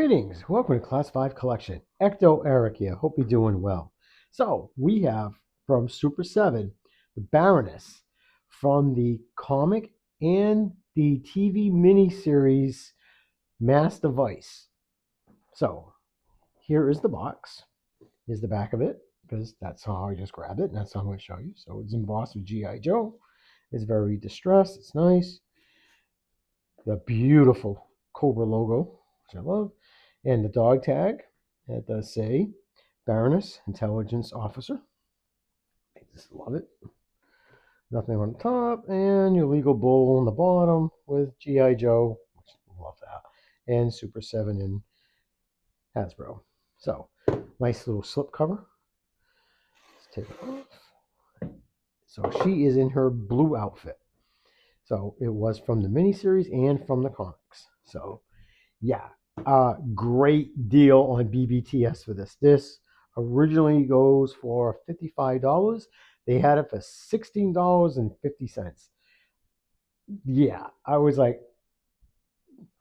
Greetings, welcome to Class 5 Collection. Ecto Eric here, hope you're doing well. So, we have from Super 7, the Baroness, from the comic and the TV miniseries Mass Device. So, here is the box. Here's the back of it, because that's how I just grabbed it, and that's how I'm going to show you. So, it's embossed with G.I. Joe. It's very distressed, it's nice. The beautiful Cobra logo, which I love. And the dog tag, it does say Baroness, Intelligence Officer. I just love it. Nothing on the top, and your legal bull on the bottom with G.I. Joe, which I love that, and Super 7 in Hasbro. So, nice little slip cover. Let's take it off. So, she is in her blue outfit. So, it was from the miniseries and from the comics. So, yeah, great deal on BBTS for this. This originally goes for $55. They had it for $16.50. Yeah, I was like,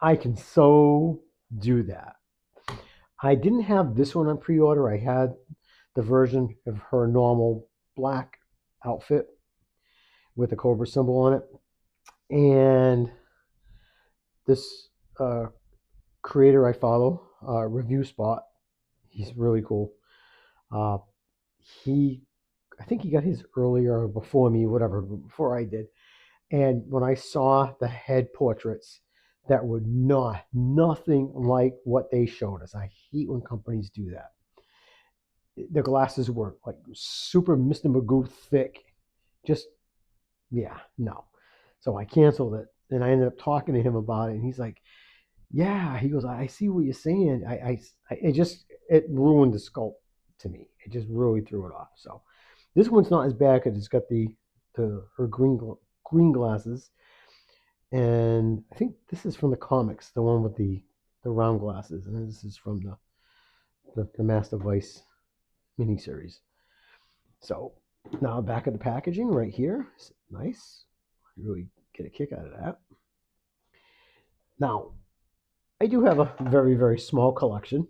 I can so do that. I didn't have this one on pre-order. I had the version of her normal black outfit with the Cobra symbol on it. And this creator I follow, Review Spot, he's really cool. I think he got his earlier, before me, whatever, before I did. And when I saw the head portraits that were nothing like what they showed us, I hate when companies do that. The glasses were like super Mr. Magoo thick. Just, yeah, no. So I canceled it, and I ended up talking to him about it, and he's like, yeah, he goes, I see what you're saying. It ruined the sculpt to me. It just really threw it off. So this one's not as bad because it's got her green glasses, and I think this is from the comics, the one with the round glasses, and this is from the Master Vice miniseries. So now back of the packaging right here, it's nice. I really get a kick out of that. Now I do have a very, very small collection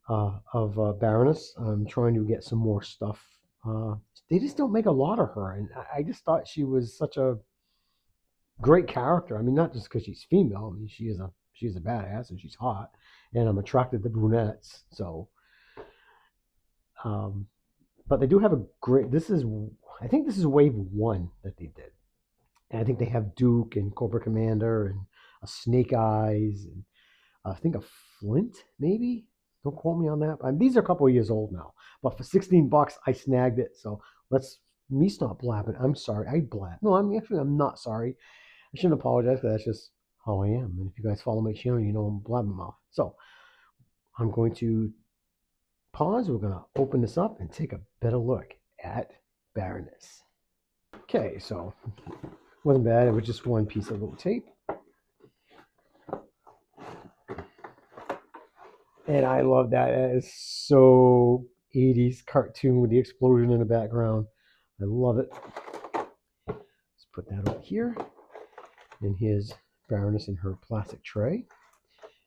of Baroness. I'm trying to get some more stuff. They just don't make a lot of her, and I just thought she was such a great character. I mean, not just because she's female. I mean, she's a badass and she's hot, and I'm attracted to brunettes. So, but they do have a great. I think this is wave 1 that they did, and I think they have Duke and Cobra Commander and a Snake Eyes and I think a Flint, maybe. Don't quote me on that. These are a couple of years old now, but for $16, I snagged it. So me stop blabbing. I'm sorry, I blab. No, I'm not sorry. I shouldn't apologize because that's just how I am. And if you guys follow my channel, you know I'm blabbing mouth. So I'm going to pause. We're going to open this up and take a better look at Baroness. Okay, so wasn't bad. It was just one piece of little tape. And I love that. That is so 80s cartoon with the explosion in the background. I love it. Let's put that over here. And here's Baroness in her plastic tray.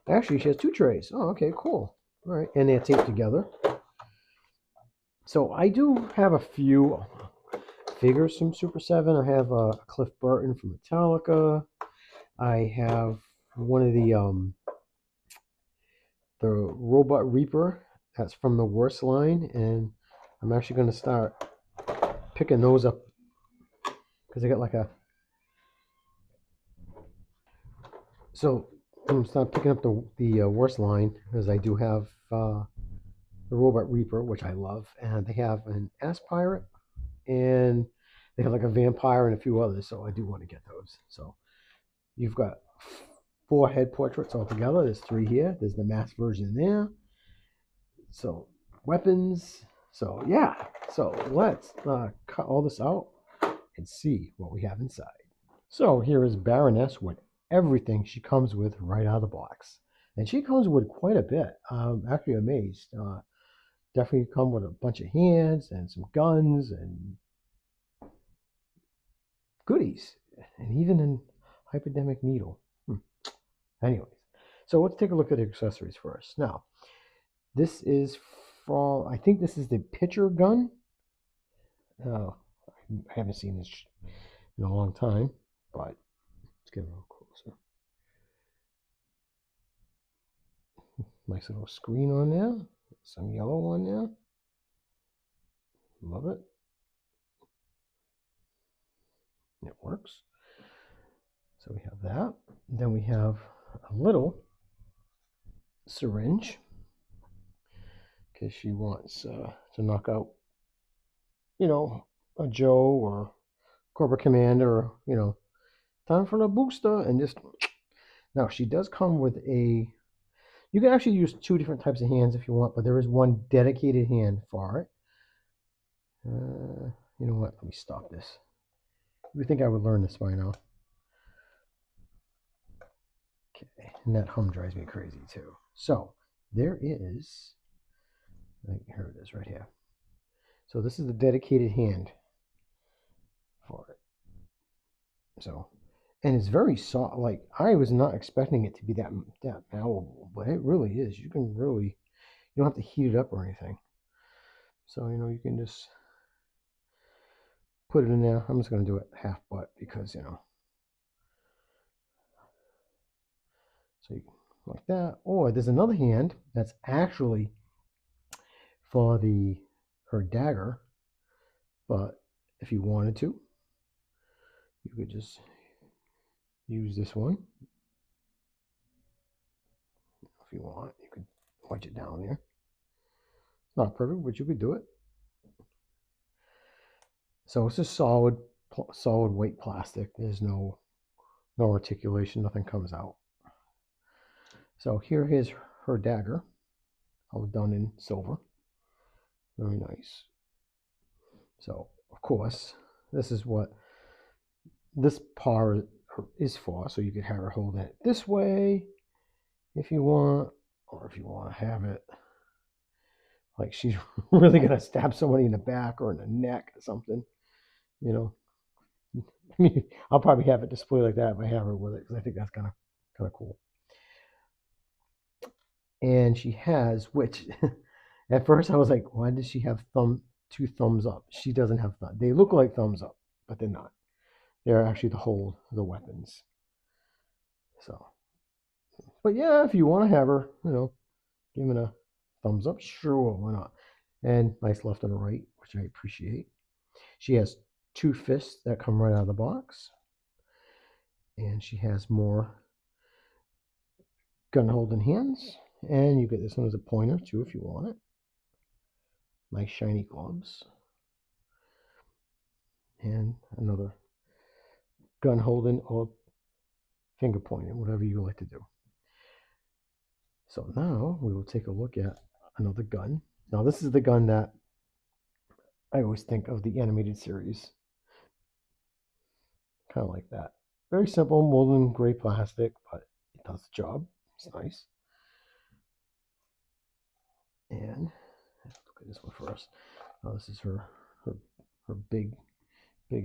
Actually, she has 2 trays. Oh, okay, cool. All right, and they're taped together. So I do have a few figures from Super 7. I have Cliff Burton from Metallica. I have one of the Robot Reaper. That's from the Worst line, and I'm actually going to start picking those up because I got like a. So I'm going to start picking up the Worst line because I do have the Robot Reaper, which I love, and they have an Ass Pirate, and they have like a vampire and a few others. So I do want to get those. So you've got 4 head portraits altogether. There's 3 here. There's the masked version there. So weapons. So yeah. So let's cut all this out and see what we have inside. So here is Baroness with everything she comes with right out of the box. And she comes with quite a bit. I'm actually amazed. Definitely come with a bunch of hands and some guns and goodies. And even an hypodermic needle. Anyways, So let's take a look at the accessories first. Now, this is from, I think this is the pitcher gun. I haven't seen this in a long time, but let's get a little closer. Nice little screen on there. Some yellow on there. Love it. It works. So we have that. Then we have a little syringe because she wants to knock out, a Joe or Cobra Commander, or, time for the booster, and just. Now she does come with a. You can actually use two different types of hands if you want, but there is one dedicated hand for it. You know what? Let me stop this. You would think I would learn this by now. Okay, and that hum drives me crazy too. So there is. Here it is, right here. So this is the dedicated hand for it. So, and it's very soft. Like I was not expecting it to be that malleable, but it really is. You don't have to heat it up or anything. So you can just put it in there. I'm just going to do it half butt because so you can like that. Or there's another hand that's actually for her dagger, but if you wanted to, you could just use this one. If you want, you could wedge it down there. It's not perfect, but you could do it. So it's a solid weight plastic. There's no articulation. Nothing comes out. So here is her dagger, all done in silver. Very nice. So of course, this is what this part is for. So you could have her hold it this way if you want, or if you want to have it like she's really gonna stab somebody in the back or in the neck or something. I mean, I'll probably have it displayed like that if I have her with it because I think that's kind of cool. And she has, which at first I was like, why does she have two thumbs up? She doesn't have thumbs. They look like thumbs up, but they're not. They're actually to hold the weapons. So, but yeah, if you want to have her, giving a thumbs up, sure, why not? And nice left and right, which I appreciate. She has two fists that come right out of the box. And she has more gun holding hands. And you get this one as a pointer too if you want it. Nice shiny gloves. And another gun holding or finger pointing, whatever you like to do. So now we will take a look at another gun. Now this is the gun that I always think of the animated series. Kind of like that. Very simple, molded in gray plastic, but it does the job. It's nice. And let's look at this one first. Now this is her big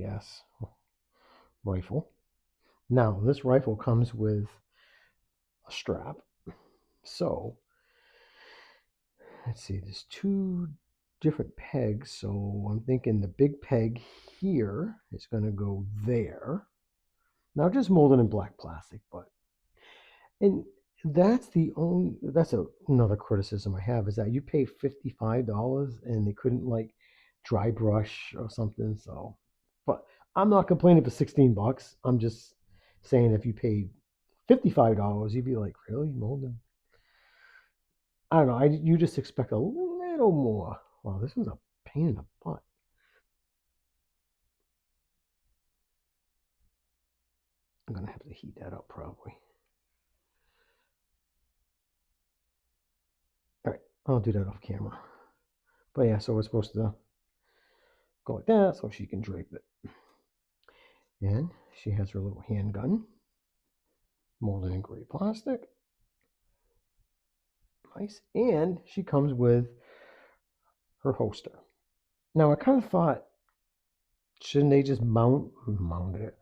ass rifle. Now this rifle comes with a strap. So let's see, there's two different pegs. So I'm thinking the big peg here is going to go there. Now just molded in black plastic, and that's another criticism I have is that you pay $55 and they couldn't like dry brush or something. So, but I'm not complaining for $16. I'm just saying if you paid $55, you'd be like, really molded? I don't know. You just expect a little more. Wow, this was a pain in the butt. I'm gonna have to heat that up probably. All right, I'll do that off camera. But yeah, so we're supposed to go like that so she can drape it. And she has her little handgun, molded in gray plastic. Nice. And she comes with her holster. Now I kind of thought, shouldn't they just molded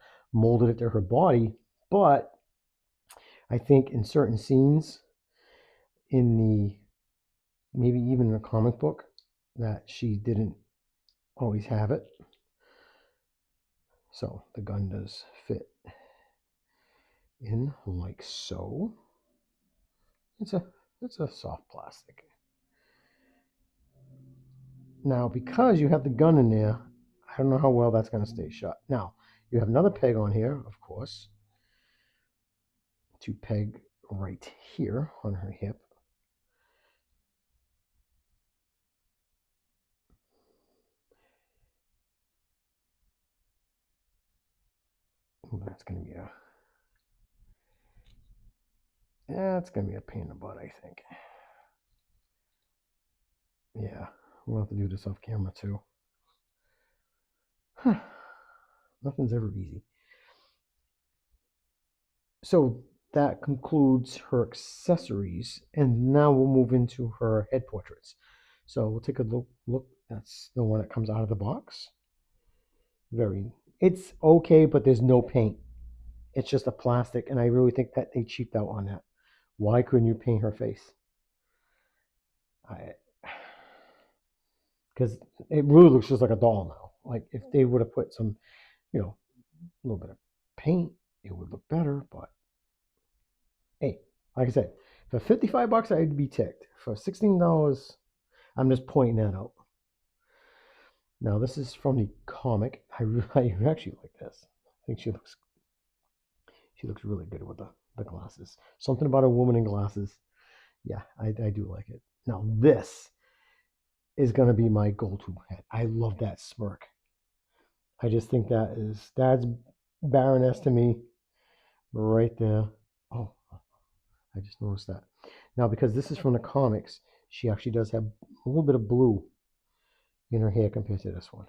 it to her body? But I think in certain scenes in the maybe even in a comic book that she didn't always have it. So the gun does fit in like so. It's a soft plastic. Now because you have the gun in there, I don't know how well that's going to stay shut. Now you have another peg on here, of course, to peg right here on her hip. Ooh, that's going to be it's going to be a pain in the butt, I think. Yeah, we'll have to do this off camera too. Nothing's ever easy. So that concludes her accessories, and now we'll move into her head portraits. So we'll take a look. That's the one that comes out of the box. It's okay, but there's no paint. It's just a plastic, and I really think that they cheaped out on that. Why couldn't you paint her face? I, because it really looks just like a doll now. Like if they would have put some, a little bit of paint, it would look better. But hey, like I said, for $55, I'd be ticked. For $16, I'm just pointing that out. Now this is from the comic. I actually like this. I think she looks really good with the glasses. Something about a woman in glasses. Yeah, I do like it. Now this is gonna be my go-to head. I love that smirk. I just think that's Baroness to me right there. Oh, I just noticed that. Now because this is from the comics, she actually does have a little bit of blue in her hair compared to this one.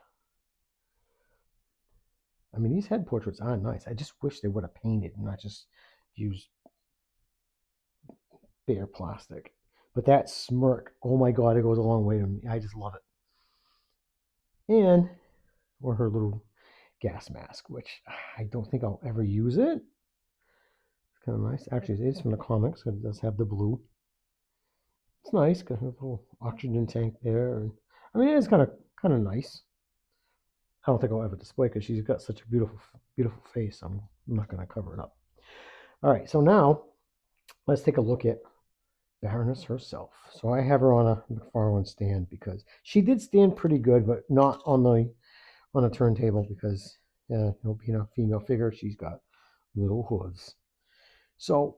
I mean, these head portraits are nice. I just wish they would have painted and not just used bare plastic. But that smirk, oh my God, it goes a long way to me. I just love it. And, or her little gas mask, which I don't think I'll ever use it. It's kind of nice. Actually, it's from the comics. It does have the blue. It's nice. Got a little oxygen tank there. And, I mean, it's kind of nice. I don't think I'll ever display because she's got such a beautiful face. I'm not going to cover it up. All right, so now let's take a look at Baroness herself. So I have her on a McFarlane stand because she did stand pretty good, but not on a turntable because being a female figure, she's got little hooves. So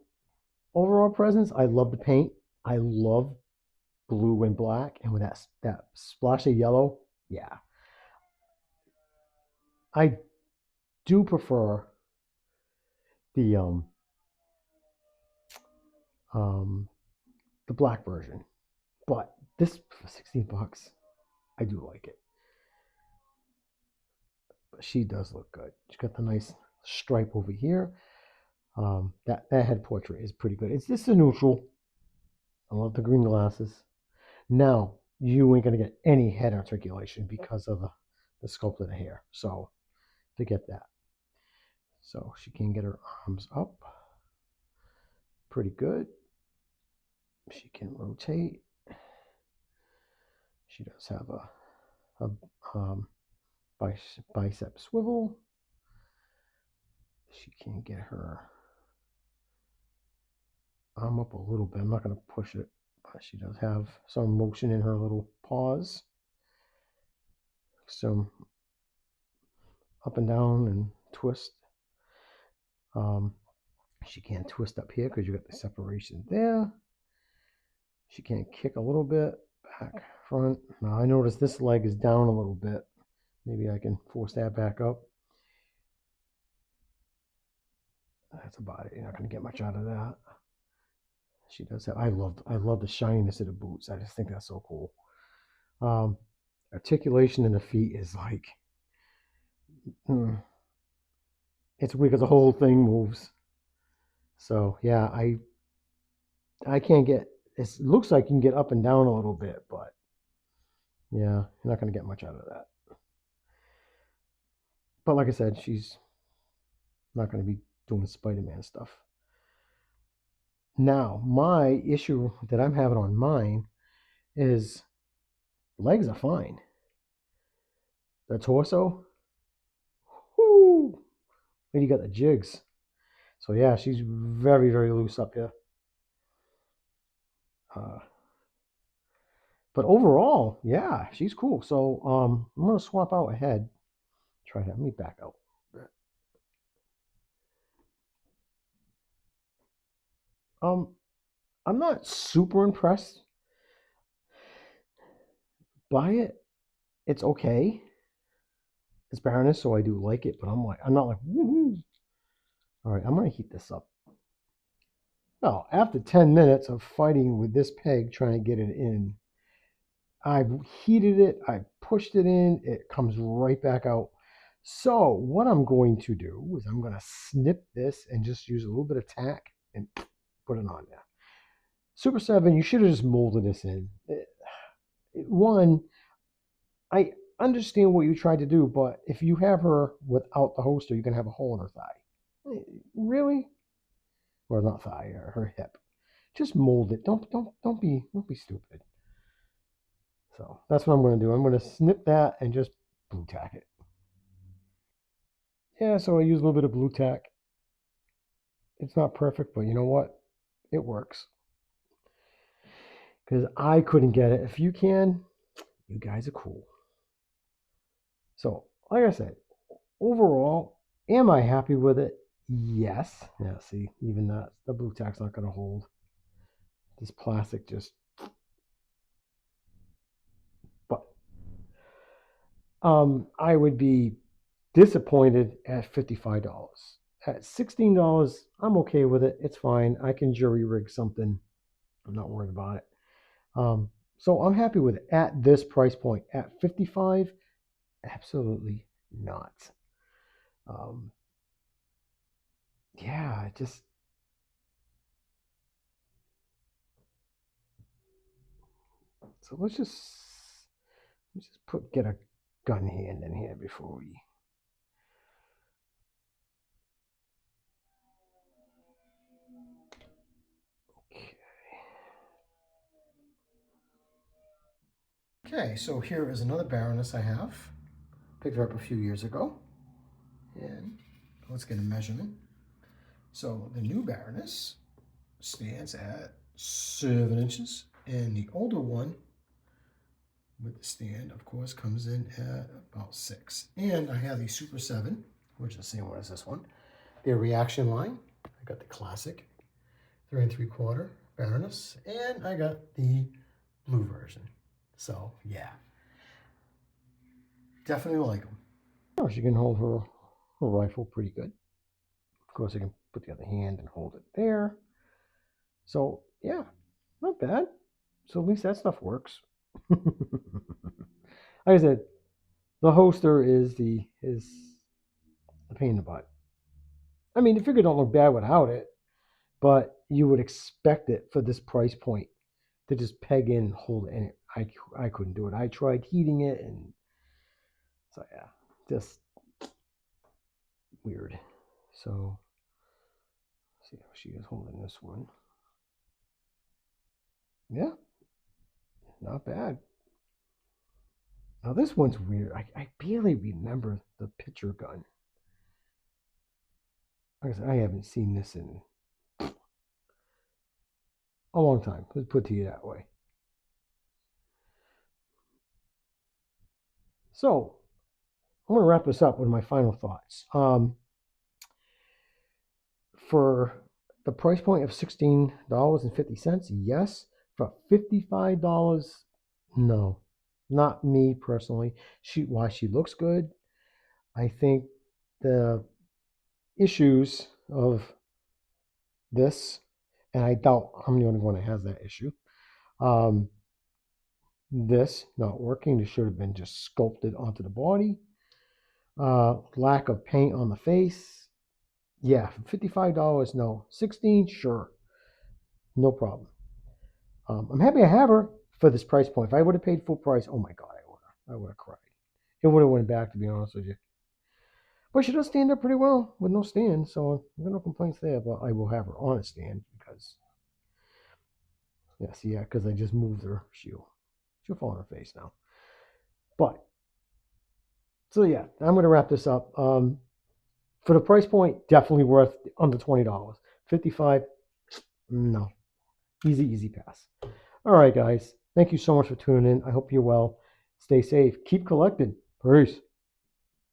overall presence, I love the paint. I love blue and black, and with that splash of yellow, yeah. I do prefer the um the black version, but this for $16, I do like it. But she does look good. She's got the nice stripe over here. That head portrait is pretty good. It's just a neutral. I love the green glasses. Now you ain't gonna get any head articulation because of the sculpt of the hair. So forget that. So she can get her arms up pretty good. She can rotate. She does have a bicep swivel. She can get her arm up a little bit. I'm not going to push it, but she does have some motion in her little paws. Some up and down and twist. She can twist up here because you got the separation there. She can kick a little bit back, front. Now I notice this leg is down a little bit. Maybe I can force that back up. That's about it. You're not going to get much out of that. She does have. I love the shininess of the boots. I just think that's so cool. Articulation in the feet is like, it's weird because the whole thing moves. So yeah, I can't get. It looks like you can get up and down a little bit, but yeah, you're not going to get much out of that. But like I said, she's not going to be doing Spider-Man stuff. Now, my issue that I'm having on mine is legs are fine. The torso, whoo, lady got the jigs. So yeah, she's very, very loose up here. Uh, but overall, yeah, she's cool. So I'm gonna swap out a head. Try that. Let me back out. Um, I'm not super impressed by it. It's okay. It's Baroness, so I do like it, but I'm not like, woohoo. All right, I'm gonna heat this up. Well, after 10 minutes of fighting with this peg trying to get it in, I've heated it, I pushed it in, it comes right back out. So what I'm going to do is I'm going to snip this and just use a little bit of tack and put it on there. Super 7, you should have just molded this in. One, I understand what you tried to do, but if you have her without the holster, you're going to have a hole in her thigh. Really? Or not thigh, or her hip. Just mold it. Don't be stupid. So that's what I'm going to do. I'm going to snip that and just blue tack it. Yeah, so I use a little bit of blue tack. It's not perfect, but you know what? It works. Because I couldn't get it. If you can, you guys are cool. So, like I said, overall, am I happy with it? Yes. Yeah, see, even that, the blue tack's not going to hold. This plastic just, but I would be disappointed at $55. At $16, I'm okay with it. It's fine. I can jury rig something. I'm not worried about it. So I'm happy with it at this price point. At 55, absolutely not. Um, yeah, just so let's just get a gun hand in here before we. Okay. Okay, so here is another Baroness I have. Picked her up a few years ago. And let's get a measurement. So the new Baroness stands at 7 inches, and the older one with the stand, of course, comes in at about 6. And I have the Super 7, which is the same one as this one. Their reaction line, I got the classic 3 3/4 Baroness, and I got the blue version. So yeah, definitely like them. Of course, you can hold her rifle pretty good. Of course, you can put the other hand and hold it there. So yeah, not bad. So at least that stuff works. Like I said, the holster is the pain in the butt. I mean, the figure don't look bad without it, but you would expect it for this price point to just peg in and hold it. And I couldn't do it. I tried heating it, and so yeah, just weird. So see how she is holding this one. Yeah, not bad. Now this one's weird. I barely remember the picture gun. Like I said, I haven't seen this in a long time. Let's put it to you that way. So I'm going to wrap this up with my final thoughts. For the price point of $16.50, yes. For $55, no. Not me personally. Why she looks good. I think the issues of this, and I doubt I'm the only one that has that issue. Um, this not working. This should have been just sculpted onto the body. Lack of paint on the face. Yeah, $55, no. 16, sure, no problem. I'm happy I have her for this price point. If I would have paid full price, oh my god, I would have cried. It would have went back, to be honest with you. But she does stand up pretty well with no stand, so I've got no complaints there. But I will have her on a stand because Yes, yeah, because I just moved her. She'll fall on her face now. But so yeah, I'm gonna wrap this up. For the price point, definitely worth under $20. 55, no, easy pass. All right, guys, thank you so much for tuning in. I hope you're well. Stay safe. Keep collecting. Peace.